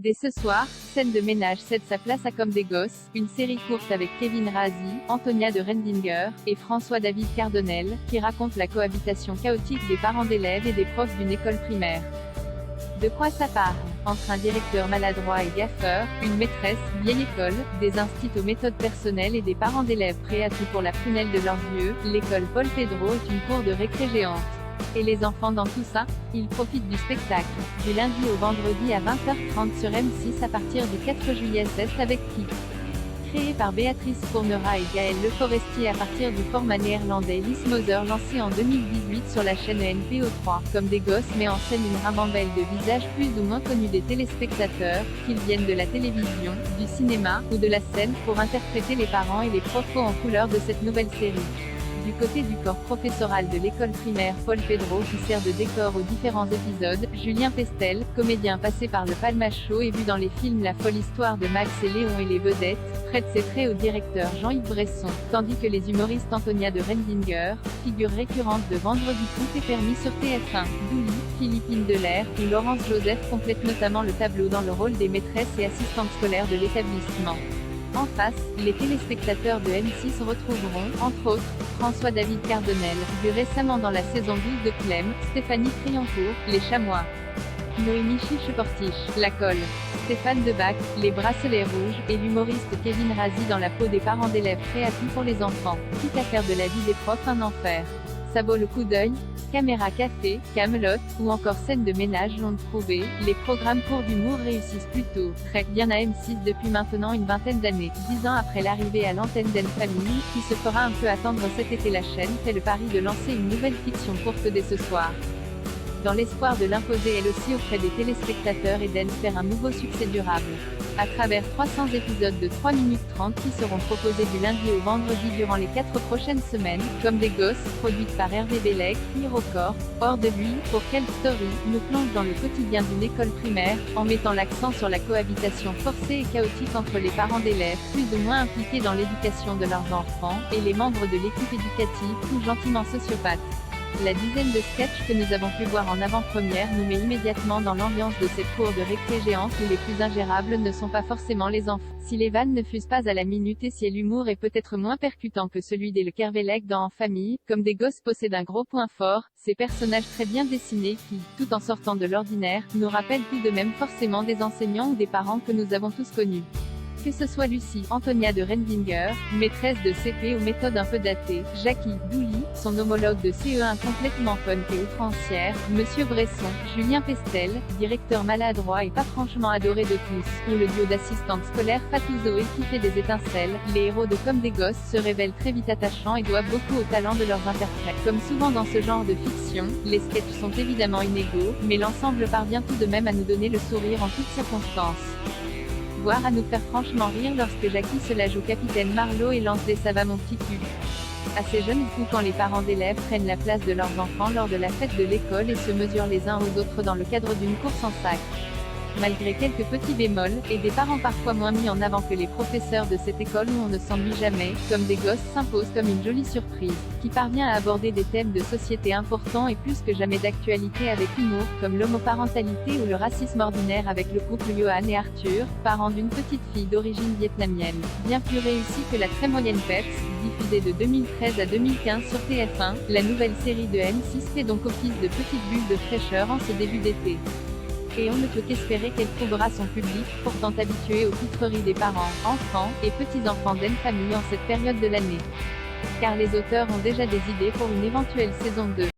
Dès ce soir, Scène de ménage cède sa place à Comme des gosses, une série courte avec Kevin Razi, Antonia de Rendinger, et François-David Cardonnel, qui raconte la cohabitation chaotique des parents d'élèves et des profs d'une école primaire. De quoi ça parle? Entre un directeur maladroit et gaffeur, une maîtresse, vieille école, des instituts aux méthodes personnelles et des parents d'élèves prêts à tout pour la prunelle de leurs yeux, l'école Paul Pedro est une cour de récré géante. Et les enfants dans tout ça? Ils profitent du spectacle. Du lundi au vendredi à 20h30 sur M6 à partir du 4 juillet. C'est avec qui? Créé par Béatrice Fournera et Gaël Le Forestier à partir du format néerlandais Lismother lancé en 2018 sur la chaîne NPO3, Comme des gosses met en scène une ribambelle de visages plus ou moins connus des téléspectateurs, qu'ils viennent de la télévision, du cinéma, ou de la scène, pour interpréter les parents et les profs en couleur de cette nouvelle série. Du côté du corps professoral de l'école primaire Paul Pedro qui sert de décor aux différents épisodes, Julien Pestel, comédien passé par le Palma Show et vu dans les films La folle histoire de Max et Léon et les vedettes, prête ses traits au directeur Jean-Yves Bresson, tandis que les humoristes Antonia de Rendinger, figure récurrente de Vendredi Tout est permis sur TF1, Douli, Philippine Delair, ou Laurence Joseph complètent notamment le tableau dans le rôle des maîtresses et assistantes scolaires de l'établissement. En face, les téléspectateurs de M6 retrouveront, entre autres, François-David Cardonnel, vu récemment dans la saison 12 de Clem, Stéphanie Criancourt, Les Chamois, Noémie Chiche-Portiche, La Colle, Stéphane Debac, Les Bracelets Rouges, et l'humoriste Kevin Razi dans la peau des parents d'élèves prêts à tout pour les enfants, quitte à faire de la vie des profs un enfer. Ça vaut le coup d'œil? Caméra Café, Kaamelott, ou encore Scène de ménage l'ont prouvé, les programmes courts d'humour réussissent plutôt très bien à M6 depuis maintenant une vingtaine d'années. 10 ans après l'arrivée à l'antenne d'N-Famille, qui se fera un peu attendre cet été, la chaîne fait le pari de lancer une nouvelle fiction courte dès ce soir. Dans l'espoir de l'imposer elle aussi auprès des téléspectateurs et d'en faire un nouveau succès durable. À travers 300 épisodes de 3 minutes 30 qui seront proposés du lundi au vendredi durant les 4 prochaines semaines, Comme des gosses, produite par Hervé Bellec, HeroCorp, Hors de lui, pour Quelle Story, nous plonge dans le quotidien d'une école primaire, en mettant l'accent sur la cohabitation forcée et chaotique entre les parents d'élèves, plus ou moins impliqués dans l'éducation de leurs enfants, et les membres de l'équipe éducative, tout gentiment sociopathes. La dizaine de sketchs que nous avons pu voir en avant-première nous met immédiatement dans l'ambiance de cette cour de récré géante où les plus ingérables ne sont pas forcément les enfants. Si les vannes ne fusent pas à la minute et si l'humour est peut-être moins percutant que celui des Kervelec dans En famille, Comme des gosses possède un gros point fort, ces personnages très bien dessinés qui, tout en sortant de l'ordinaire, nous rappellent tout de même forcément des enseignants ou des parents que nous avons tous connus. Que ce soit Lucie, Antonia de Rendinger, maîtresse de CP aux méthodes un peu datées, Jackie, Douli, son homologue de CE1 complètement punk et outrancière, Monsieur Bresson, Julien Pestel, directeur maladroit et pas franchement adoré de tous, ou le duo d'assistantes scolaires Fatou Zoé qui fait des étincelles, les héros de Comme des gosses se révèlent très vite attachants et doivent beaucoup au talent de leurs interprètes. Comme souvent dans ce genre de fiction, les sketchs sont évidemment inégaux, mais l'ensemble parvient tout de même à nous donner le sourire en toutes circonstances. Voire à nous faire franchement rire lorsque Jackie se la joue capitaine Marlowe et lance des "ça va mon petit cul" assez jeune ou quand les parents d'élèves prennent la place de leurs enfants lors de la fête de l'école et se mesurent les uns aux autres dans le cadre d'une course en sac. Malgré quelques petits bémols, et des parents parfois moins mis en avant que les professeurs de cette école où on ne s'ennuie jamais, Comme des gosses s'impose comme une jolie surprise, qui parvient à aborder des thèmes de société importants et plus que jamais d'actualité avec humour, comme l'homoparentalité ou le racisme ordinaire avec le couple Johan et Arthur, parents d'une petite fille d'origine vietnamienne. Bien plus réussi que la très moyenne Peps, diffusée de 2013 à 2015 sur TF1, la nouvelle série de M6 fait donc office de petite bulle de fraîcheur en ce début d'été. Et on ne peut qu'espérer qu'elle trouvera son public, pourtant habitué aux pitreries des parents, enfants, et petits-enfants d'N-Famille en cette période de l'année. Car les auteurs ont déjà des idées pour une éventuelle saison 2.